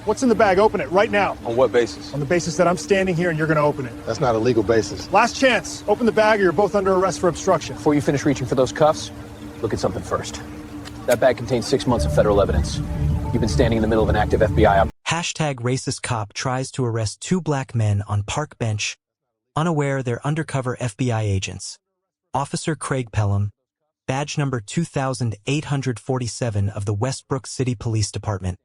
What's in the bag? Open it right now. On what basis? On the basis that I'm standing here and you're going to open it. That's not a legal basis. Last chance. Open the bag or you're both under arrest for obstruction. Before you finish reaching for those cuffs, look at something first. That bag contains 6 months of federal evidence. You've been standing in the middle of an active FBI operation. #racist cop tries to arrest 2 black men on park bench, unaware they're undercover FBI agents. Officer Craig Pelham, badge number 2847 of the Westbrook City Police Department,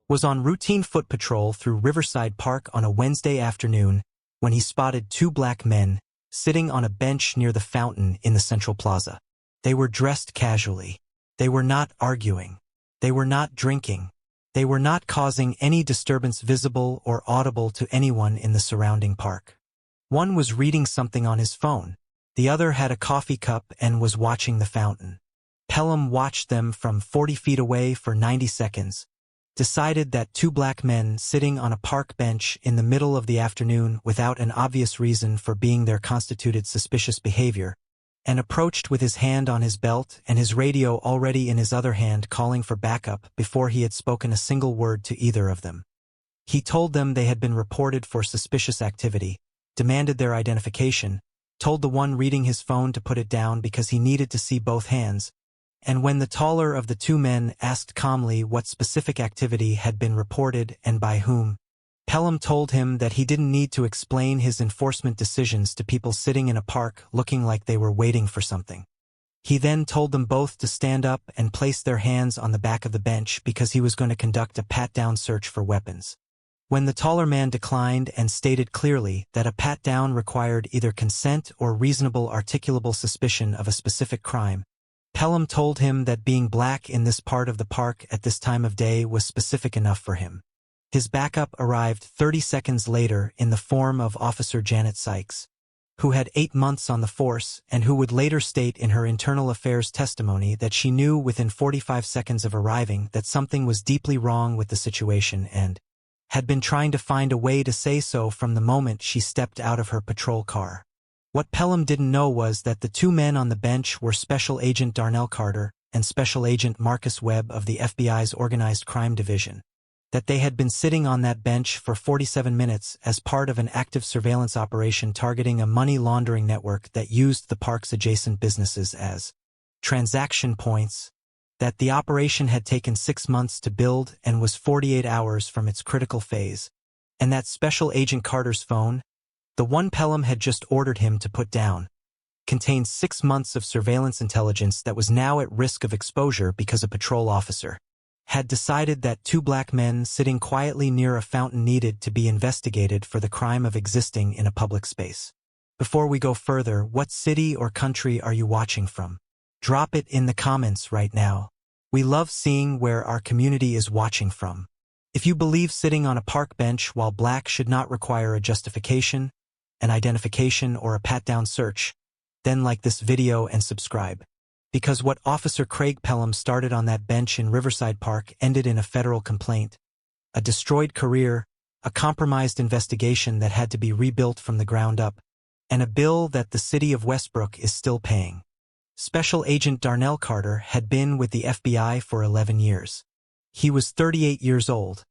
was on routine foot patrol through Riverside Park on a Wednesday afternoon when he spotted 2 black men sitting on a bench near the fountain in the Central Plaza. They were dressed casually. They were not arguing. They were not drinking. They were not causing any disturbance visible or audible to anyone in the surrounding park. One was reading something on his phone. The other had a coffee cup and was watching the fountain. Pelham watched them from 40 feet away for 90 seconds, decided that 2 black men sitting on a park bench in the middle of the afternoon without an obvious reason for being there constituted suspicious behavior, and approached with his hand on his belt and his radio already in his other hand calling for backup before he had spoken a single word to either of them. He told them they had been reported for suspicious activity, demanded their identification, told the one reading his phone to put it down because he needed to see both hands, and when the taller of the 2 men asked calmly what specific activity had been reported and by whom, Pelham told him that he didn't need to explain his enforcement decisions to people sitting in a park looking like they were waiting for something. He then told them both to stand up and place their hands on the back of the bench because he was going to conduct a pat-down search for weapons. When the taller man declined and stated clearly that a pat-down required either consent or reasonable articulable suspicion of a specific crime, Pelham told him that being black in this part of the park at this time of day was specific enough for him. His backup arrived 30 seconds later in the form of Officer Janet Sykes, who had 8 months on the force and who would later state in her internal affairs testimony that she knew within 45 seconds of arriving that something was deeply wrong with the situation and had been trying to find a way to say so from the moment she stepped out of her patrol car. What Pelham didn't know was that the 2 men on the bench were Special Agent Darnell Carter and Special Agent Marcus Webb of the FBI's Organized Crime Division, that they had been sitting on that bench for 47 minutes as part of an active surveillance operation targeting a money laundering network that used the park's adjacent businesses as transaction points, that the operation had taken 6 months to build and was 48 hours from its critical phase, and that Special Agent Carter's phone, the one Pelham had just ordered him to put down, contained 6 months of surveillance intelligence that was now at risk of exposure because a patrol officer had decided that 2 black men sitting quietly near a fountain needed to be investigated for the crime of existing in a public space. Before we go further, what city or country are you watching from? Drop it in the comments right now. We love seeing where our community is watching from. If you believe sitting on a park bench while black should not require a justification, an identification, or a pat-down search, then like this video and subscribe. Because what Officer Craig Pelham started on that bench in Riverside Park ended in a federal complaint, a destroyed career, a compromised investigation that had to be rebuilt from the ground up, and a bill that the city of Westbrook is still paying. Special Agent Darnell Carter had been with the FBI for 11 years. He was 38 years old,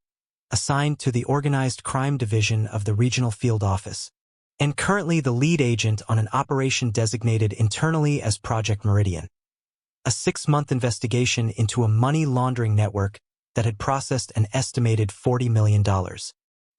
assigned to the Organized Crime Division of the Regional Field Office, and currently the lead agent on an operation designated internally as Project Meridian, a 6-month investigation into a money laundering network that had processed an estimated $40 million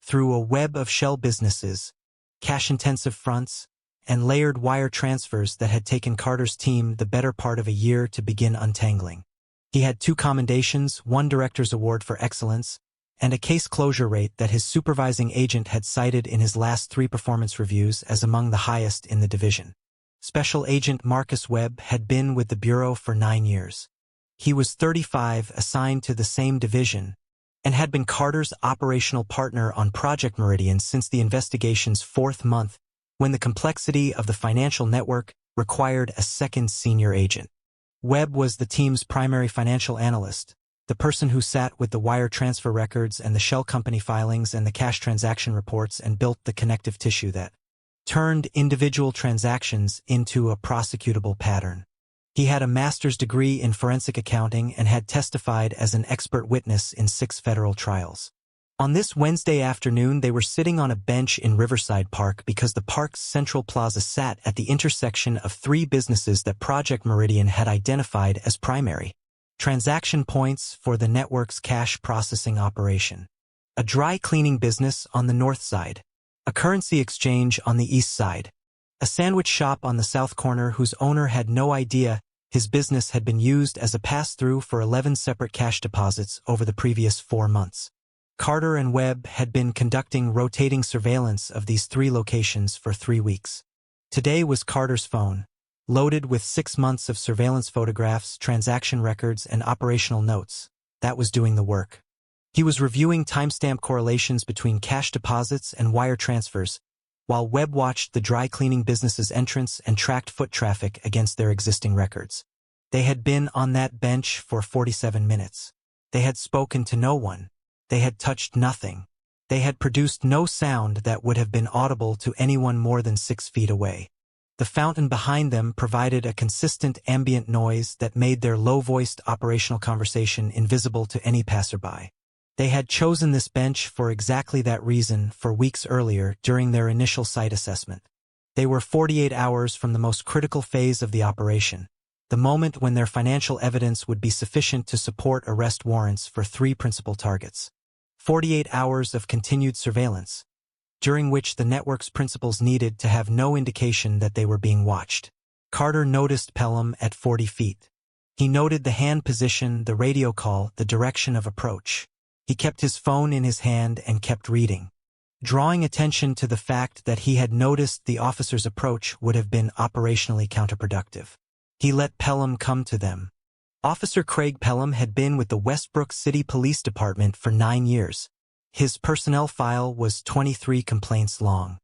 through a web of shell businesses, cash-intensive fronts, and layered wire transfers that had taken Carter's team the better part of a year to begin untangling. He had 2 commendations, 1 Director's Award for Excellence, and a case closure rate that his supervising agent had cited in his last 3 performance reviews as among the highest in the division. Special Agent Marcus Webb had been with the Bureau for 9 years. He was 35, assigned to the same division, and had been Carter's operational partner on Project Meridian since the investigation's 4th month, when the complexity of the financial network required a second senior agent. Webb was the team's primary financial analyst, the person who sat with the wire transfer records and the shell company filings and the cash transaction reports and built the connective tissue that turned individual transactions into a prosecutable pattern. He had a master's degree in forensic accounting and had testified as an expert witness in 6 federal trials. On this Wednesday afternoon, they were sitting on a bench in Riverside Park because the park's central plaza sat at the intersection of three businesses that Project Meridian had identified as primary transaction points for the network's cash processing operation. A dry cleaning business on the north side, a currency exchange on the east side, a sandwich shop on the south corner whose owner had no idea his business had been used as a pass-through for 11 separate cash deposits over the previous 4 months. Carter and Webb had been conducting rotating surveillance of these three locations for 3 weeks. Today was Carter's phone, loaded with 6 months of surveillance photographs, transaction records, and operational notes. That was doing the work. He was reviewing timestamp correlations between cash deposits and wire transfers, while Webb watched the dry cleaning business's entrance and tracked foot traffic against their existing records. They had been on that bench for 47 minutes. They had spoken to no one. They had touched nothing. They had produced no sound that would have been audible to anyone more than 6 feet away. The fountain behind them provided a consistent ambient noise that made their low-voiced operational conversation invisible to any passerby. They had chosen this bench for exactly that reason for weeks earlier during their initial site assessment. They were 48 hours from the most critical phase of the operation, the moment when their financial evidence would be sufficient to support arrest warrants for 3 principal targets. 48 hours of continued surveillance, during which the network's principals needed to have no indication that they were being watched. Carter noticed Pelham at 40 feet. He noted the hand position, the radio call, the direction of approach. He kept his phone in his hand and kept reading, drawing attention to the fact that he had noticed the officer's approach would have been operationally counterproductive. He let Pelham come to them. Officer Craig Pelham had been with the Westbrook City Police Department for 9 years. His personnel file was 23 complaints long.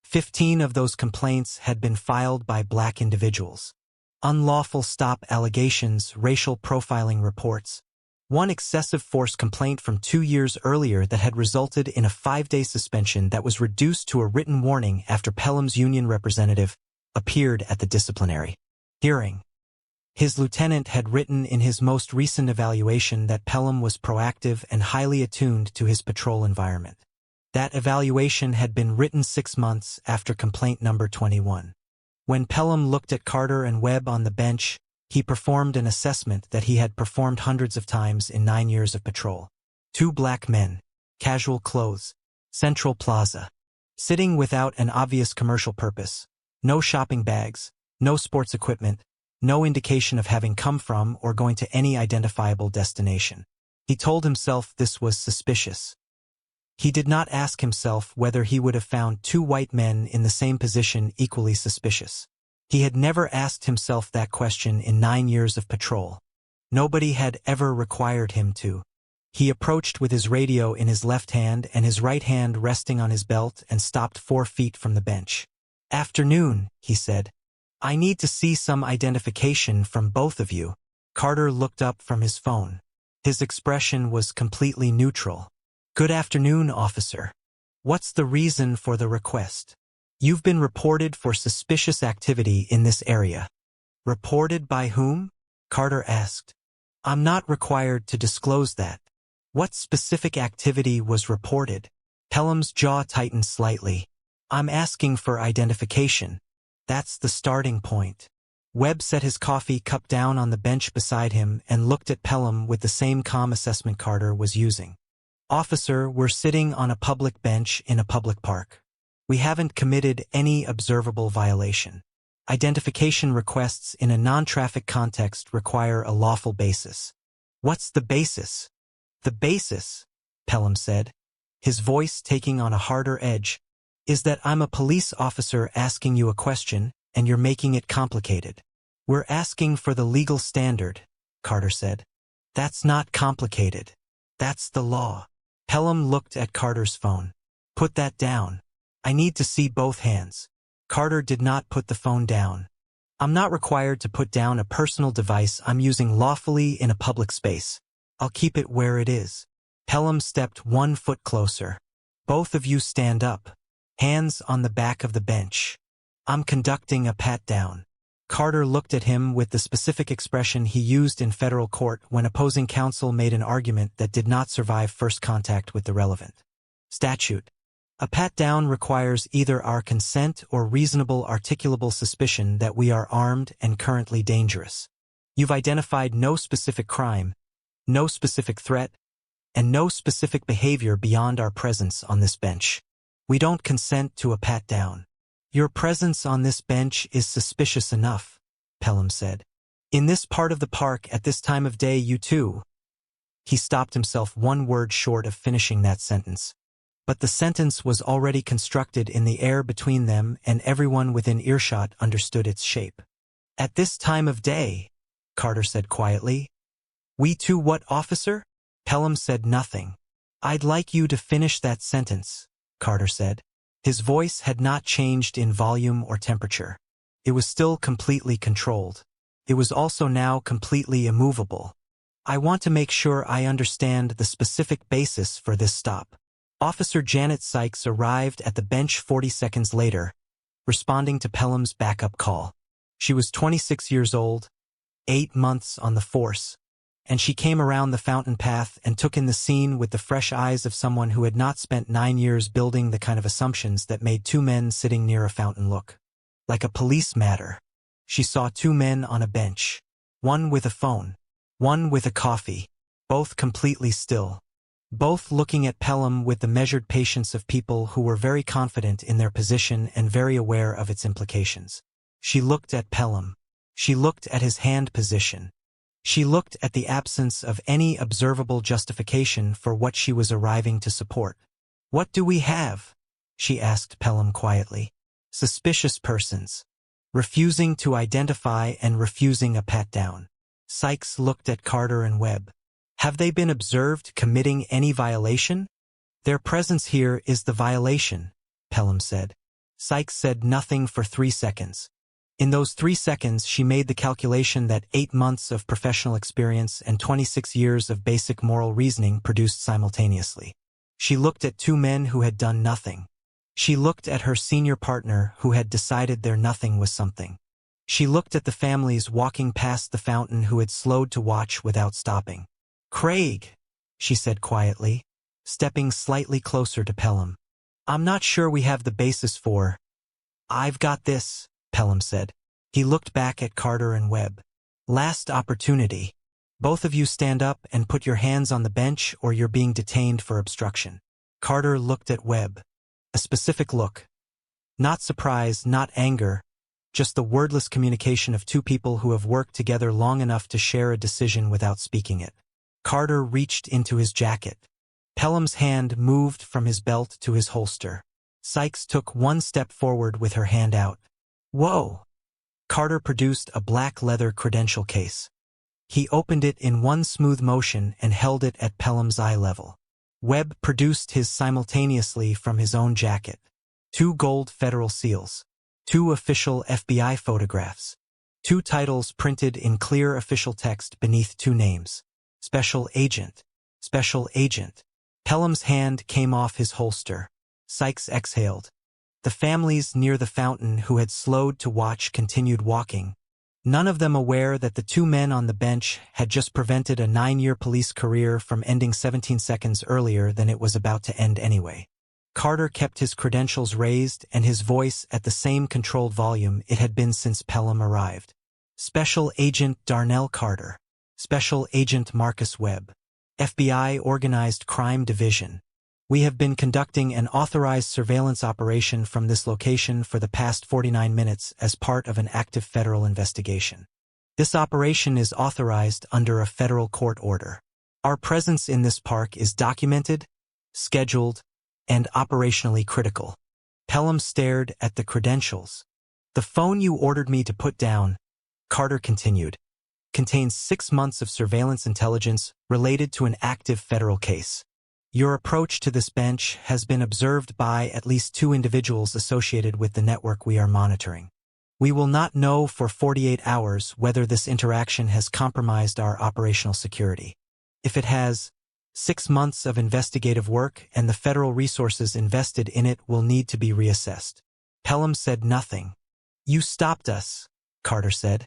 15 of those complaints had been filed by black individuals. Unlawful stop allegations, racial profiling reports. One excessive force complaint from 2 years earlier that had resulted in a 5-day suspension that was reduced to a written warning after Pelham's union representative appeared at the disciplinary hearing. His lieutenant had written in his most recent evaluation that Pelham was proactive and highly attuned to his patrol environment. That evaluation had been written 6 months after complaint number 21. When Pelham looked at Carter and Webb on the bench, he performed an assessment that he had performed hundreds of times in 9 years of patrol. 2 black men, casual clothes, Central Plaza, sitting without an obvious commercial purpose, no shopping bags, no sports equipment, no indication of having come from or going to any identifiable destination. He told himself this was suspicious. He did not ask himself whether he would have found 2 white men in the same position equally suspicious. He had never asked himself that question in 9 years of patrol. Nobody had ever required him to. He approached with his radio in his left hand and his right hand resting on his belt and stopped 4 feet from the bench. "Afternoon," he said. "I need to see some identification from both of you." Carter looked up from his phone. His expression was completely neutral. "Good afternoon, officer. What's the reason for the request?" "You've been reported for suspicious activity in this area." "Reported by whom?" Carter asked. "I'm not required to disclose that." "What specific activity was reported?" Pelham's jaw tightened slightly. "I'm asking for identification. That's the starting point." Webb set his coffee cup down on the bench beside him and looked at Pelham with the same calm assessment Carter was using. "Officer, we're sitting on a public bench in a public park. We haven't committed any observable violation. Identification requests in a non-traffic context require a lawful basis." "What's the basis?" "The basis," Pelham said, his voice taking on a harder edge, "is that I'm a police officer asking you a question, and you're making it complicated." "We're asking for the legal standard," Carter said. "That's not complicated. That's the law." Pelham looked at Carter's phone. "Put that down. I need to see both hands." Carter did not put the phone down. "I'm not required to put down a personal device I'm using lawfully in a public space. I'll keep it where it is." Pelham stepped 1 foot closer. "Both of you stand up. Hands on the back of the bench. I'm conducting a pat-down." Carter looked at him with the specific expression he used in federal court when opposing counsel made an argument that did not survive first contact with the relevant statute. A pat-down requires either our consent or reasonable articulable suspicion that we are armed and currently dangerous. You've identified no specific crime, no specific threat, and no specific behavior beyond our presence on this bench. We don't consent to a pat-down. Your presence on this bench is suspicious enough, Pelham said. In this part of the park at this time of day, you too. He stopped himself one word short of finishing that sentence. But the sentence was already constructed in the air between them, and everyone within earshot understood its shape. At this time of day, Carter said quietly. We too what, officer? Pelham said nothing. I'd like you to finish that sentence, Carter said. His voice had not changed in volume or temperature. It was still completely controlled. It was also now completely immovable. I want to make sure I understand the specific basis for this stop. Officer Janet Sykes arrived at the bench 40 seconds later, responding to Pelham's backup call. She was 26 years old, 8 months on the force, and she came around the fountain path and took in the scene with the fresh eyes of someone who had not spent 9 years building the kind of assumptions that made two men sitting near a fountain look like a police matter. She saw two men on a bench, one with a phone, one with a coffee, both completely still. Both looking at Pelham with the measured patience of people who were very confident in their position and very aware of its implications. She looked at Pelham. She looked at his hand position. She looked at the absence of any observable justification for what she was arriving to support. What do we have? She asked Pelham quietly. Suspicious persons. Refusing to identify and refusing a pat-down. Sykes looked at Carter and Webb. Have they been observed committing any violation? Their presence here is the violation, Pelham said. Sykes said nothing for 3 seconds. In those 3 seconds, she made the calculation that 8 months of professional experience and 26 years of basic moral reasoning produced simultaneously. She looked at two men who had done nothing. She looked at her senior partner who had decided their nothing was something. She looked at the families walking past the fountain who had slowed to watch without stopping. Craig, she said quietly, stepping slightly closer to Pelham. I'm not sure we have the basis for. I've got this, Pelham said. He looked back at Carter and Webb. Last opportunity. Both of you stand up and put your hands on the bench or you're being detained for obstruction. Carter looked at Webb. A specific look. Not surprise, not anger, just the wordless communication of two people who have worked together long enough to share a decision without speaking it. Carter reached into his jacket. Pelham's hand moved from his belt to his holster. Sykes took one step forward with her hand out. Whoa! Carter produced a black leather credential case. He opened it in one smooth motion and held it at Pelham's eye level. Webb produced his simultaneously from his own jacket. 2 gold federal seals. 2 official FBI photographs. 2 titles printed in clear official text beneath 2 names. Special Agent. Special Agent. Pelham's hand came off his holster. Sykes exhaled. The families near the fountain who had slowed to watch continued walking, none of them aware that the 2 men on the bench had just prevented a 9-year police career from ending 17 seconds earlier than it was about to end anyway. Carter kept his credentials raised and his voice at the same controlled volume it had been since Pelham arrived. Special Agent Darnell Carter. Special Agent Marcus Webb. FBI Organized Crime Division. We have been conducting an authorized surveillance operation from this location for the past 49 minutes as part of an active federal investigation. This operation is authorized under a federal court order. Our presence in this park is documented, scheduled, and operationally critical. Pelham stared at the credentials. The phone you ordered me to put down, Carter continued, contains 6 months of surveillance intelligence related to an active federal case. Your approach to this bench has been observed by at least 2 individuals associated with the network we are monitoring. We will not know for 48 hours whether this interaction has compromised our operational security. If it has, 6 months of investigative work and the federal resources invested in it will need to be reassessed. Pelham said nothing. You stopped us, Carter said.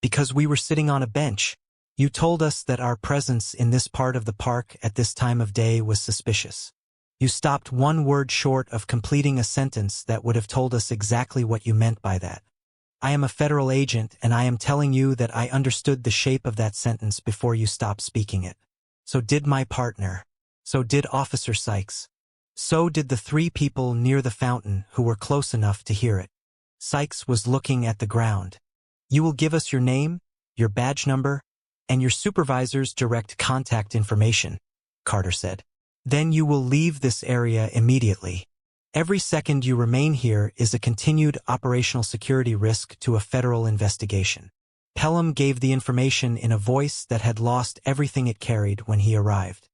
Because we were sitting on a bench. You told us that our presence in this part of the park at this time of day was suspicious. You stopped one word short of completing a sentence that would have told us exactly what you meant by that. I am a federal agent, and I am telling you that I understood the shape of that sentence before you stopped speaking it. So did my partner. So did Officer Sykes. So did the 3 people near the fountain who were close enough to hear it. Sykes was looking at the ground. You will give us your name, your badge number, and your supervisor's direct contact information, Carter said. Then you will leave this area immediately. Every second you remain here is a continued operational security risk to a federal investigation. Pelham gave the information in a voice that had lost everything it carried when he arrived.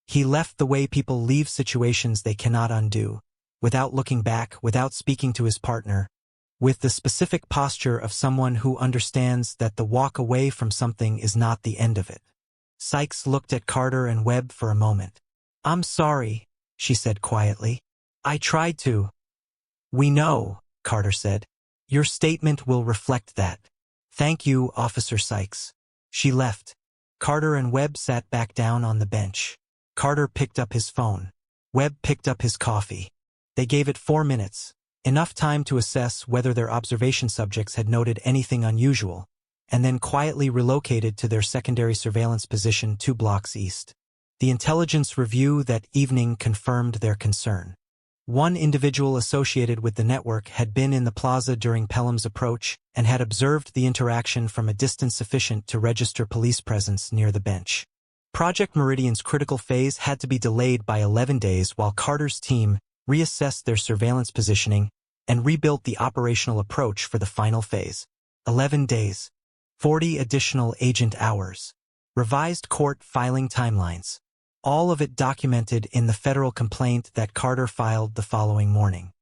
He left the way people leave situations they cannot undo, without looking back, without speaking to his partner, with the specific posture of someone who understands that the walk away from something is not the end of it. Sykes looked at Carter and Webb for a moment. I'm sorry, she said quietly. I tried to. We know, Carter said. Your statement will reflect that. Thank you, Officer Sykes. She left. Carter and Webb sat back down on the bench. Carter picked up his phone. Webb picked up his coffee. They gave it 4 minutes. Enough time to assess whether their observation subjects had noted anything unusual, and then quietly relocated to their secondary surveillance position 2 blocks east. The intelligence review that evening confirmed their concern. One individual associated with the network had been in the plaza during Pelham's approach and had observed the interaction from a distance sufficient to register police presence near the bench. Project Meridian's critical phase had to be delayed by 11 days while Carter's team reassessed their surveillance positioning and rebuilt the operational approach for the final phase. 11 days. 40 additional agent hours. Revised court filing timelines. All of it documented in the federal complaint that Carter filed the following morning.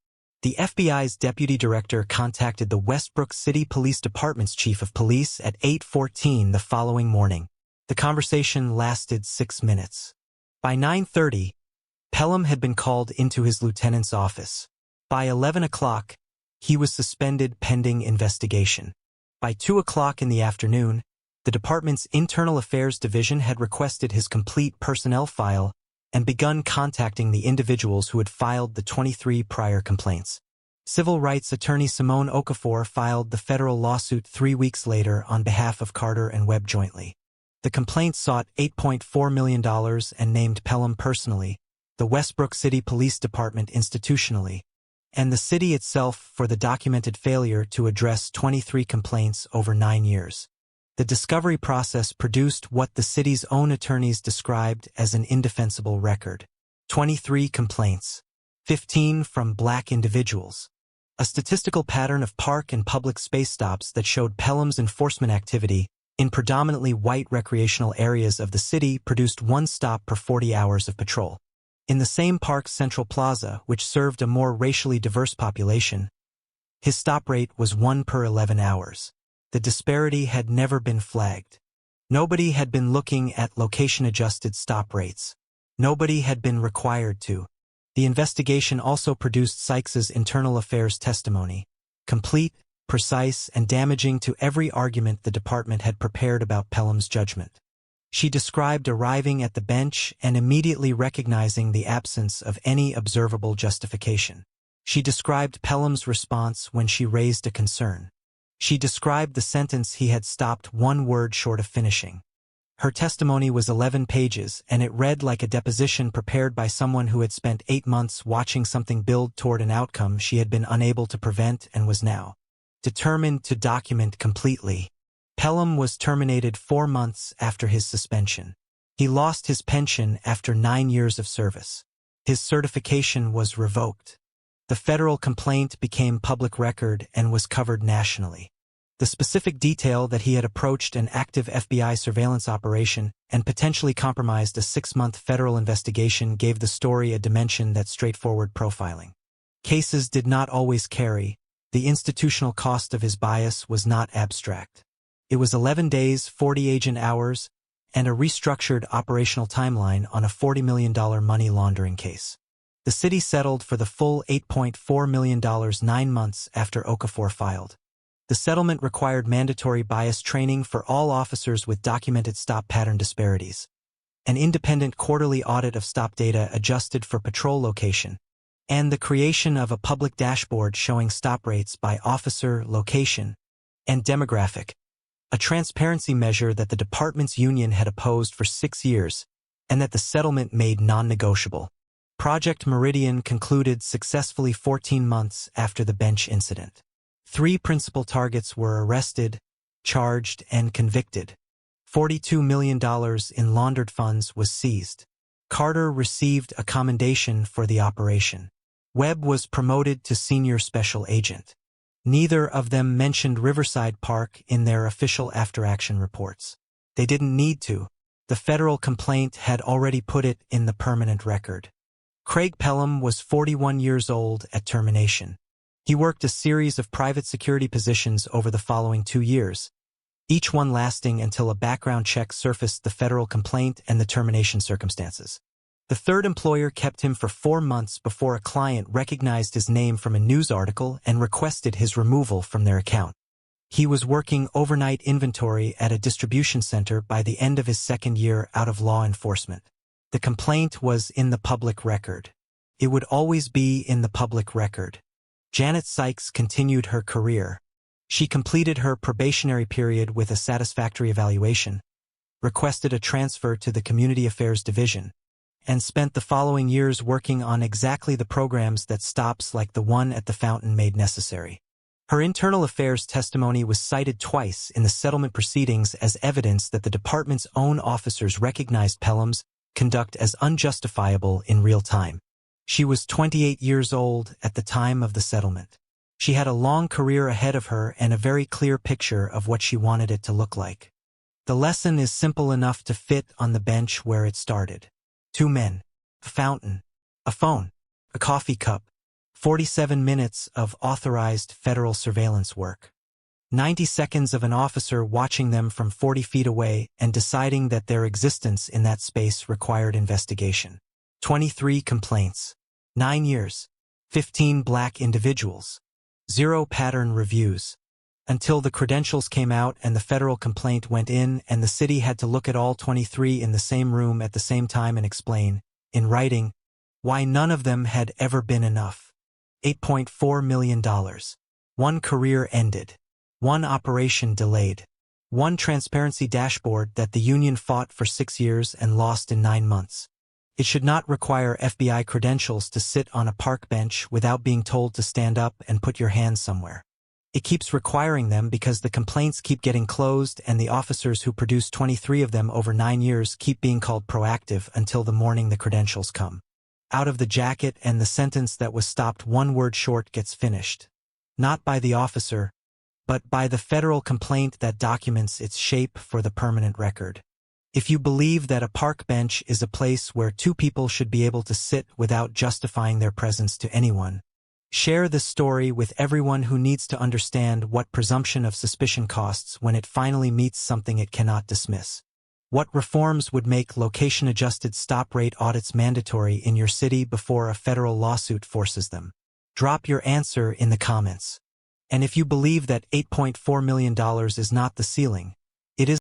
The FBI's deputy director contacted the Westbrook City Police Department's chief of police at 8:14 the following morning. The conversation lasted 6 minutes. By 9:30, Pelham had been called into his lieutenant's office. By 11 o'clock, he was suspended pending investigation. By 2 o'clock in the afternoon, the department's Internal Affairs Division had requested his complete personnel file and begun contacting the individuals who had filed the 23 prior complaints. Civil rights attorney Simone Okafor filed the federal lawsuit 3 weeks later on behalf of Carter and Webb jointly. The complaint sought $8.4 million and named Pelham personally, the Westbrook City Police Department institutionally, and the city itself for the documented failure to address 23 complaints over 9 years. The discovery process produced what the city's own attorneys described as an indefensible record. 23 complaints. 15 from black individuals. A statistical pattern of park and public space stops that showed Pelham's enforcement activity in predominantly white recreational areas of the city produced 1 stop per 40 hours of patrol. In the same park's Central Plaza, which served a more racially diverse population, his stop rate was 1 per 11 hours. The disparity had never been flagged. Nobody had been looking at location-adjusted stop rates. Nobody had been required to. The investigation also produced Sykes's internal affairs testimony, complete, precise, and damaging to every argument the department had prepared about Pelham's judgment. She described arriving at the bench and immediately recognizing the absence of any observable justification. She described Pelham's response when she raised a concern. She described the sentence he had stopped 1 word short of finishing. Her testimony was 11 pages, and it read like a deposition prepared by someone who had spent 8 months watching something build toward an outcome she had been unable to prevent and was now determined to document completely. Pelham was terminated 4 months after his suspension. He lost his pension after 9 years of service. His certification was revoked. The federal complaint became public record and was covered nationally. The specific detail that he had approached an active FBI surveillance operation and potentially compromised a 6-month federal investigation gave the story a dimension that straightforward profiling. Cases did not always carry. The institutional cost of his bias was not abstract. It was 11 days, 40 agent hours, and a restructured operational timeline on a $40 million money laundering case. The city settled for the full $8.4 million 9 months after Okafor filed. The settlement required mandatory bias training for all officers with documented stop pattern disparities, an independent quarterly audit of stop data adjusted for patrol location, and the creation of a public dashboard showing stop rates by officer, location, and demographic, a transparency measure that the department's union had opposed for 6 years and that the settlement made non-negotiable. Project Meridian concluded successfully 14 months after the bench incident. 3 principal targets were arrested, charged, and convicted. $42 million in laundered funds was seized. Carter received a commendation for the operation. Webb was promoted to senior special agent. Neither of them mentioned Riverside Park in their official after-action reports. They didn't need to. The federal complaint had already put it in the permanent record. Craig Pelham was 41 years old at termination. He worked a series of private security positions over the following 2 years, each one lasting until a background check surfaced the federal complaint and the termination circumstances. The third employer kept him for 4 months before a client recognized his name from a news article and requested his removal from their account. He was working overnight inventory at a distribution center by the end of his 2nd year out of law enforcement. The complaint was in the public record. It would always be in the public record. Janet Sykes continued her career. She completed her probationary period with a satisfactory evaluation, requested a transfer to the Community Affairs Division, and spent the following years working on exactly the programs that stops like the one at the fountain made necessary. Her internal affairs testimony was cited twice in the settlement proceedings as evidence that the department's own officers recognized Pelham's conduct as unjustifiable in real time. She was 28 years old at the time of the settlement. She had a long career ahead of her and a very clear picture of what she wanted it to look like. The lesson is simple enough to fit on the bench where it started. 2 men, a fountain, a phone, a coffee cup, 47 minutes of authorized federal surveillance work. 90 seconds of an officer watching them from 40 feet away and deciding that their existence in that space required investigation. 23 complaints. 9 years. 15 black individuals. 0 pattern reviews. Until the credentials came out and the federal complaint went in and the city had to look at all 23 in the same room at the same time and explain, in writing, why none of them had ever been enough. $8.4 million. 1 career ended. 1 operation delayed. 1 transparency dashboard that the union fought for 6 years and lost in 9 months. It should not require FBI credentials to sit on a park bench without being told to stand up and put your hands somewhere. It keeps requiring them because the complaints keep getting closed and the officers who produce 23 of them over 9 years keep being called proactive until the morning the credentials come. Out of the jacket and the sentence that was stopped 1 word short gets finished. Not by the officer, but by the federal complaint that documents its shape for the permanent record. If you believe that a park bench is a place where 2 people should be able to sit without justifying their presence to anyone, share this story with everyone who needs to understand what presumption of suspicion costs when it finally meets something it cannot dismiss. What reforms would make location-adjusted stop rate audits mandatory in your city before a federal lawsuit forces them? Drop your answer in the comments. And if you believe that $8.4 million is not the ceiling,